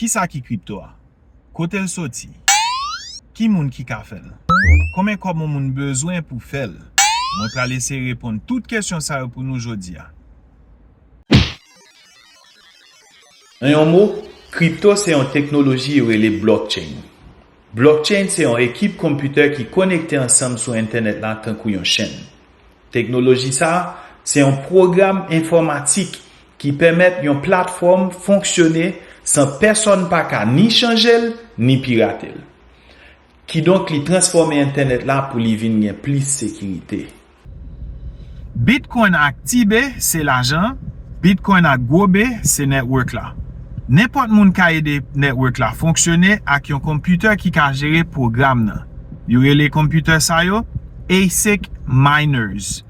Ki sa ki crypto a? Kote l soti? Ki moun ki ka fel? Komen kob moun bezwen pou fel? Mwen pral ese repon tout kesyon sa yo pou nou jodi a. En yon mot, crypto c'est une technologie relé blockchain. Blockchain c'est une équipe computer qui connecte ensemble sur internet là tant qu'on yon chaîne. Technologie ça, c'est un programme informatique qui permet une plateforme fonctionner sans personne pas qu'à ni changer ni pirater. Qui donc li transforme internet là pour li vinn plus sécurité. Bitcoin ak Tibe, c'est l'argent. Bitcoin ak Gobe, c'est network là. N'importe moun ka ede network la fonctionner ak yon computer qui ka gérer programme nan. Yo rele computer sa yo ASIC miners.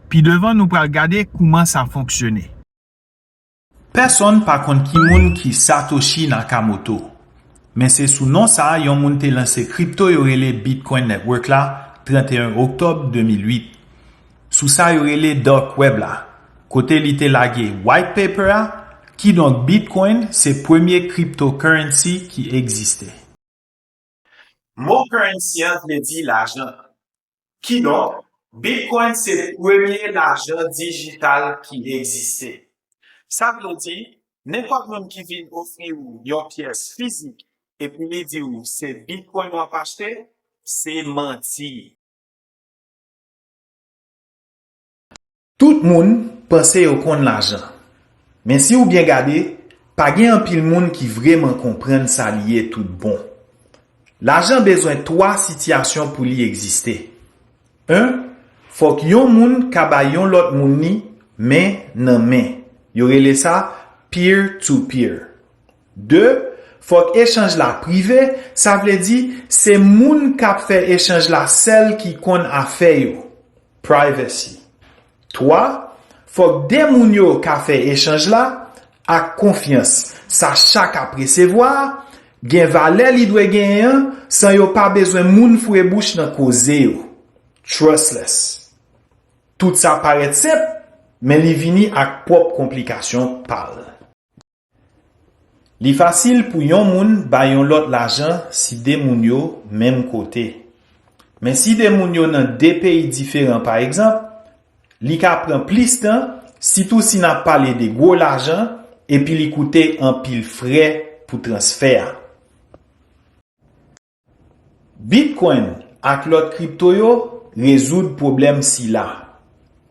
Puis devant nous pral regarder comment ça fonctionne. Personne pa kon ki moun ki Satoshi Nakamoto. Mais c'est sous nom ça yon moun te lancé crypto yo rele Bitcoin network la 31 octobre 2008. Sous ça yo rele dark web la. Kote li te lage white paper a, qui donc Bitcoin, c'est premier cryptocurrency qui existait. Mot currency veut dire l'argent. Qui donc Bitcoin, c'est premier l'argent digital qui existait. Ça veut dire n'importe même qui vient offrir une pièce physique et puis lui dit c'est Bitcoin qu'on va acheter, c'est mentir. Tout le monde pensait au compte l'argent. Mais si vous bien regardez, pas gen un pile monde qui vraiment comprenne ça lié tout bon. L'argent besoin de 3 situations pour y exister. 1, faut que yon moun ka ba yon lot moun ni main nan main. Yo rele ça peer to peer. 2, faut que échange la privé, ça veut dire c'est moun k'ap fait échange la seul qui kon a fait yo. Privacy. 3, faut que des moun yo ka fait échange là à confiance. Ça chaque après recevoir, gen valeur li dwe gen sans yo pas besoin moun foué bouche nan cause yo. Trustless. Tout ça paraît simple, mais li vini ak propre complication parle. Li facile pour yon moun ba yon lot l'argent si des moun yo même côté. Mais si des moun yo nan deux pays différents par exemple, li ka prend plus temps, surtout si n'a parlé de gros l'argent et puis li coûte un pile frais pour transfert. Bitcoin ak l'autre crypto yo résoudre problème si là.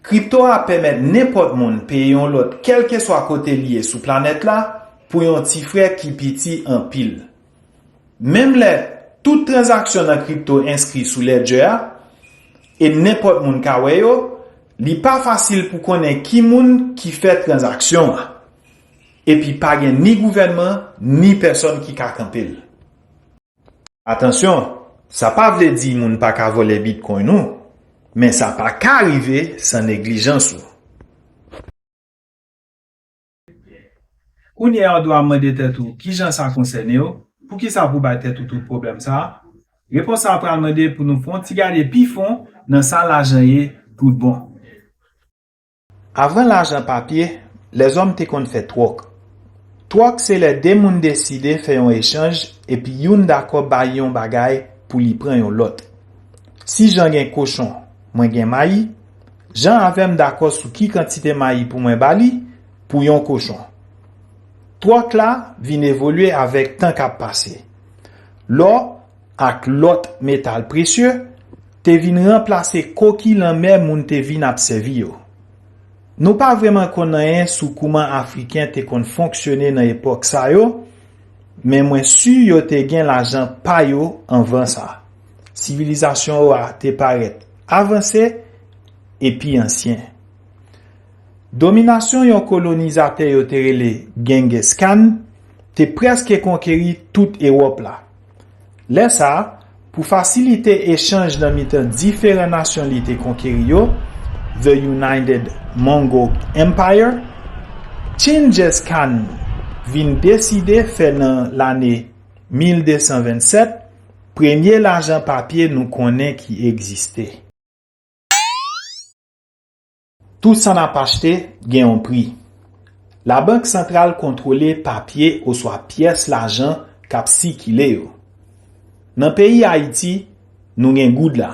Crypto a permet n'importe monde payer yon lot quel que soit côté lié sous planète là pour yon petit frère qui piti en pile. Même les toute transaction dans crypto inscrit sous ledger et n'importe monde ka wè yo, li pas facile pour connaître qui moun qui fait transaction. Et puis pas gen ni gouvernement ni personne qui ka campel. Attention, ça pas veut dire moun pa ka voler Bitcoin non, mais ça pas ka arriver sans négligence. Ou n'y a doit demander tête ou qui j'en ça concerne yo, pour qui ça vous battre tout problème ça. Réponse à pral demander pour nous font ti garder pi fond dans ça l'argent yé tout bon. Avant l'argent papier, les hommes te kon fait troc. Troc c'est les deux moun décider faire un échange et puis yon d'accord ba yon bagay pour li prend yon lot. Si j'en gen cochon, moi gen maï, Jean avem d'accord sur qui quantité maï pour moi bali pour yon cochon. Troc là vin évoluer avec temps qu'a passé. L'or ak lot métal précieux te vin remplacer coquille en mer moun te vin observer yo. Nous pas vraiment connaît sous comment africain te kon fonctionner dans époque ça yo, mais moi sûr yo te gen l'argent pa yo avant ça. Civilisation a te paraît avancé et puis ancien. Domination yon colonisateur yo te rele Genghis Khan te presque conquéri toute Europe là. Là ça pour faciliter échange dans mitan différentes nations li te conquéri yo, the United Mongol Empire, Genghis Khan vin décider faire dans l'année 1227 premier l'argent papier nous connaît qui existait. Tout ça n'a pas acheté gen un prix. La banque centrale kontrole papier ou soit pièce l'argent kap sikile yo. Nan peyi Haiti, nou gen goud la.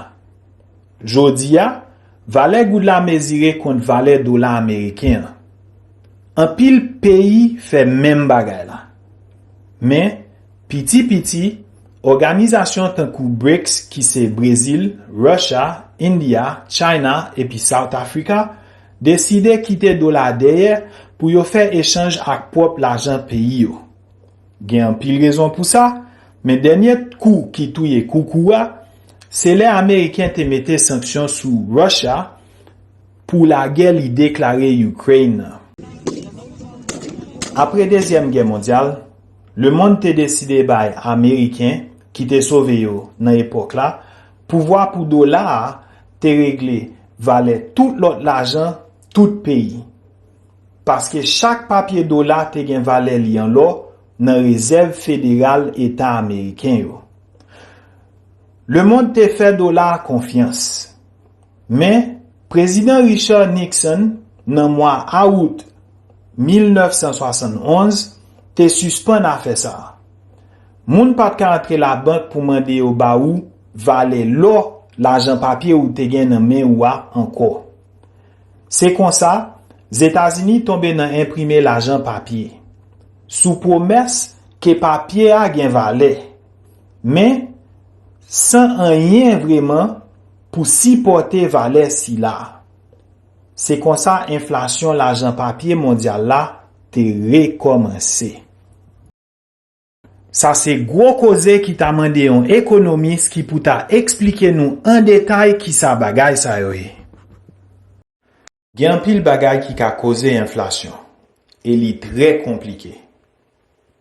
Jodi ya, valè goud la mezire kont valè dola Ameriken. An pil peyi fè même bagay la. Men, piti, organizasyon tankou BRICS ki se Brésil, Russia, India, China epi South Africa deside kite dola deye pou yo fè échange ak prop l'argent peyi yo. Gen an pil rezon pou sa, men denye kou ki touye koukoua, se le Ameriken te mette sanksyon sou Russia pou la guerre li deklare Ukraine. Apre Deuxième Guerre mondiale, le monde te deside bay Ameriken ki te sauve yo nan epok la, pouvoi pou dolar te regle vale tout lot l'argent, tout pays. Paske chak papye dolar te gen vale li an lo nan rezerve fédéral État Ameriken yo. Le monde te fè dolar konfians. Men, Président Richard Nixon nan mwa août 1971 te suspend a fè sa. Moun pat ka entre la banque pou mande yo ba ou vale lo l'argent papier ou te gen nan men ou a anko. Se kon sa, États-Unis tombe nan imprimer l'argent papier. Sou promesse ke papier a gen vale. Men, san anyen vreman pou si porte vale si la. Se kon sa, inflasyon l'argent papier mondial la te rekomanse. Sa se gwo koze ki ta mande yon ekonomist ki pou ta explike nou an detay ki sa bagay sa yo e. Gen pil bagay ki ka koze inflasyon. E li tre komplike.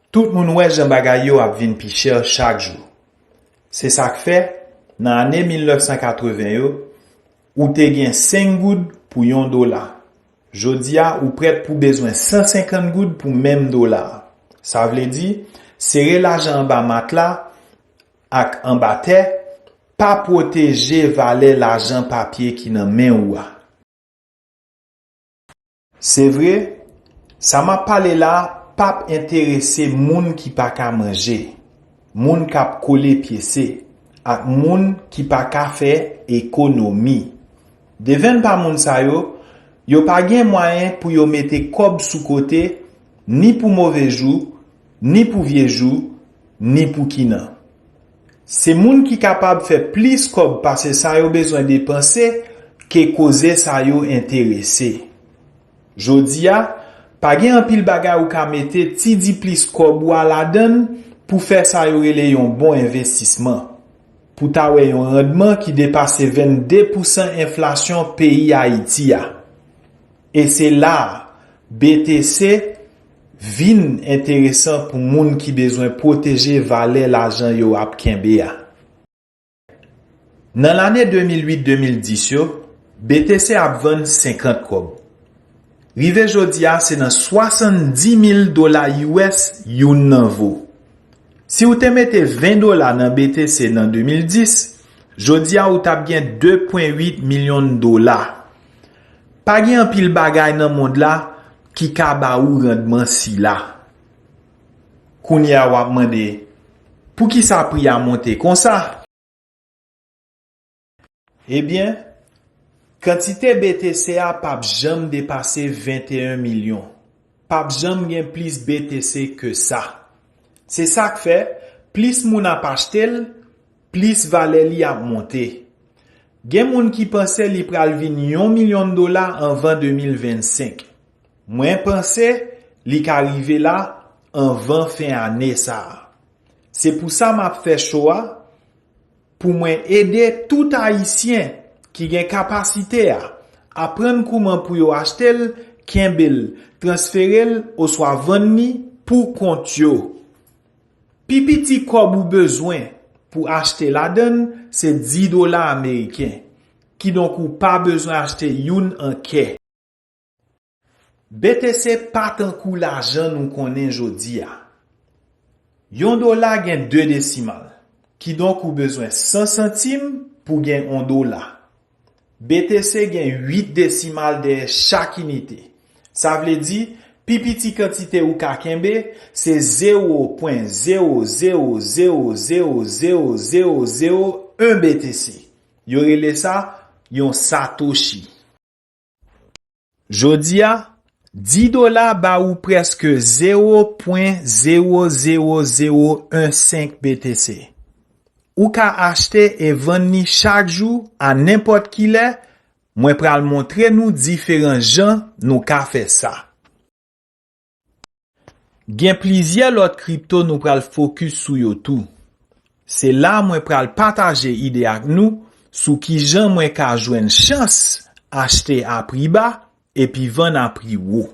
Tout moun wè jan bagay yo ap vin pi chèr chak jou. Se sa k fè, nan ane 1980 yo, ou te gen 5 goud pou $1. Jodia ou prèt pou bezwen 150 goud pou mèm dolar. Sa vle di, sere l'ajan an ba matla ak an ba te, pa proteje vale l'ajan papye ki nan men ou a. Se vre, sa ma pale la pap interese moun ki pa ka manje, moun kap kole piese, ak moun ki pa ka fe ekonomi. Deven pa moun sa yo pa gen mwayen pou yo mette kob sou kote, ni pou mouve jou, ni pou vie jou, ni pou kina. Se moun ki kapab fe plis kob pase sa yo bezwen depanse, ke koze sa yo interese. Jodia, pa gen an pil bagay ou ka mette ti di plis kob ou ala den pou fè sa yo rele yon bon investisman. Pou ta we yon rendement ki depase 22% inflasyon peyi Haiti ya. E se la, BTC vin interesant pou moun ki bezwen proteje vale l'ajan yo ap kenbe ya. Nan l'anè 2008-2010 yo, BTC ap ven 50 kob. Rive jodia se nan $70,000 US yon nan vo. Si ou te mette $20 nan BTC nan 2010, jodia ou tap gen $2.8 milyon. Pa gen pil bagay nan mond la ki ka ba ou rendement si la. Koun ya wap mande, pou ki sa pri a monte kon sa? Ebyen, kantite BTC a pap jam depase 21 milyon. Pap jam gen plis BTC ke sa. Se sa k fe, plis moun ap achtel, plis vale li ap monte. Gen moun ki pense li pral vin $1 milyon anvan 2025. Mwen pense li ka rive la anvan fin ane sa. Se pou sa map fe choua, pou mwen ede tout Haitien ki gen kapasite a pren kouman pou yo achtel, kenbel, transferel ou swa venni pou kont yo. Pi piti kob ou bezwen pou achete la den, se $10 Ameriken, ki donk ou pa bezwen achete youn anke. BTC patan kou l'ajan nou konen jodi ya. $1 gen 2 desimal, ki donk ou bezwen 100 centime pou gen $1. BTC gen 8 desimal de chak unité. Sa vle di, pi piti quantité ou ka kembe, c'est 0.000000001 BTC. Yo rele ça yon Satoshi. Jodia, $10 ba ou presque 0.00015 BTC. Ou ka achete et vendre ni chaque jour à n'importe qui lè, mwen pral montre nou différents jan nou ka fè ça. Gen plizye lot crypto nou pral focus sou yo tou. Se la mwen pral partager ide ak nou sou ki jan mwen ka jwen chans achete a pri ba epi vendre a pri wou.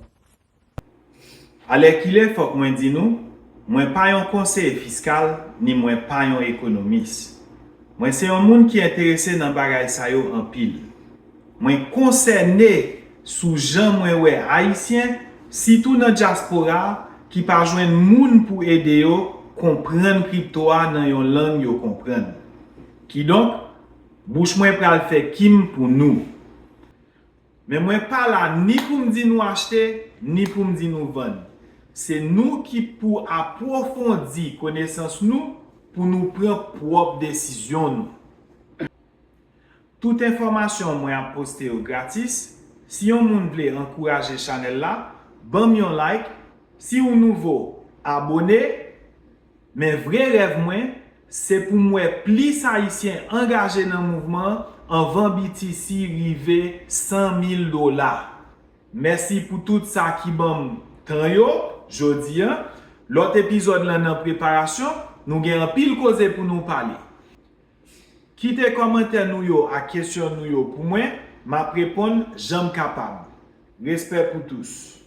Ale ki le fok mwen di nou, mwen pa yon konseye fiskal ni mwen pa yon ekonomis. Mwen se yon moun ki interese nan bagay sa yo an pil. Mwen konserne sou jan mwen we Haitien, sitou nan diaspora ki pa jwen moun pou ede yo kompren kripto a nan yon lang yo kompren. Ki donk, bouch mwen pral fe kim pou nou. Men mwen pa la ni pou mdi nou achete, ni pou mdi nou vende. Se nou ki pou aprofondi konesans nou pou nou pren prop desisyon nou. Tout informasyon mwen ap poste yo gratis. Si yon moun vle encouraje chanel la, bam yon like. Si yon nouvo, abone. Men vre rev mwen, se pou mwen plis Haitien engaje nan mouvment anvan BTC rive $100,000. Mersi pou tout sa ki bam tan yo. Jodi, lot epizod lan nan preparasyon, nou gen an pil koze pou nou pale. Kite komenter nou yo a kesyon nou yo pou mwen, ma prepon jam kapab. Respect pou tous.